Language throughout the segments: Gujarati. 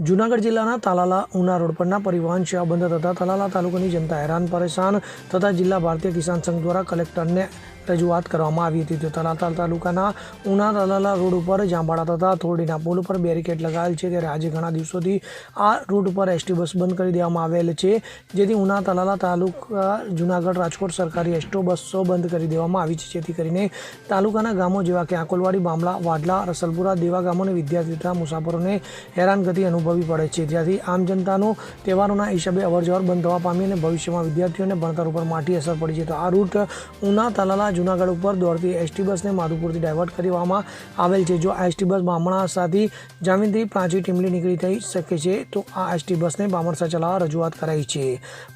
જૂનાગઢ જિલ્લાના તાલાલા ઉના રોડ પરના પરિવહન સેવા બંધ થતાં તાલાલા તાલુકાની જનતા હેરાન પરેશાન થતાં જિલ્લા ભારતીય કિસાન સંઘ દ્વારા કલેક્ટરને રજૂઆત કરવામાં આવી હતી. તો તાલાલા તાલુકાના ઉના તાલાલા રોડ ઉપર જાંબાળા તથા થોરડીના પુલ ઉપર બેરિકેડ લગાવેલ છે, ત્યારે આજે ઘણા દિવસોથી આ રૂટ ઉપર એસટી બસ બંધ કરી દેવામાં આવેલ છે, જેથી ઉના તાલાલા તાલુકા જૂનાગઢ રાજકોટ સરકારી એસટી બસો બંધ કરી દેવામાં આવી છે, જેથી કરીને તાલુકાના ગામો જેવા કે આકોલવાડી, બામલા, વાડલા, રસલપુરા જેવા ગામોને વિદ્યાર્થી તથા મુસાફરોને હેરાનગતિ અનુભવવી પડે છે. જ્યાંથી આમ જનતાનો તહેવારોના હિસાબે અવરજવર બંધ થવા પામી અને ભવિષ્યમાં વિદ્યાર્થીઓને ભણતર ઉપર માઠી અસર પડી છે. તો આ રૂટ ઉના તાલાલા જૂનાગઢ ઉપર દોડતી એસટી બસને માધુપુરથી ડાયવર્ટ કરવામાં આવેલ છે. જો આ એસટી બસ બામણાસાથી જામીનથી પ્રાંચી ટીમલી નીકળી થઈ શકે છે, તો આ એસટી બસને બામણસા ચલાવવા રજૂઆત કરાઈ છે.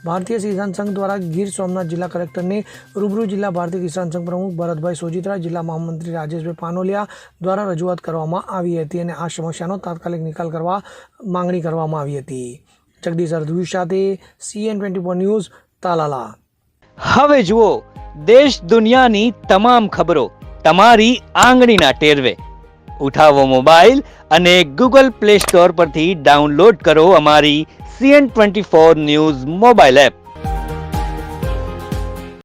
ભારતીય કિસાન સંઘ દ્વારા ગીર સોમનાથ જિલ્લા કલેક્ટરને રૂબરૂ જિલ્લા ભારતીય કિસાન સંઘ પ્રમુખ ભરતભાઈ સોજીત્રા, જિલ્લા મહામંત્રી રાજેશભાઈ પાનોલિયા દ્વારા રજૂઆત કરવામાં આવી હતી અને આ સમસ્યાનો તાત્કાલિક નિકાલ કરવા માંગણી કરવામાં આવી હતી. જગદીશ અર્ધવી સાથે CN24 ન્યૂઝ તાલાલા. હવે જુઓ દેશ દુનિયાની તમામ ખબરો તમારી આંગળીના ટેરવે. ઉઠાવો મોબાઈલ અને Google Play Store પરથી ડાઉનલોડ કરો અમારી CN24 ન્યૂઝ મોબાઈલ એપ.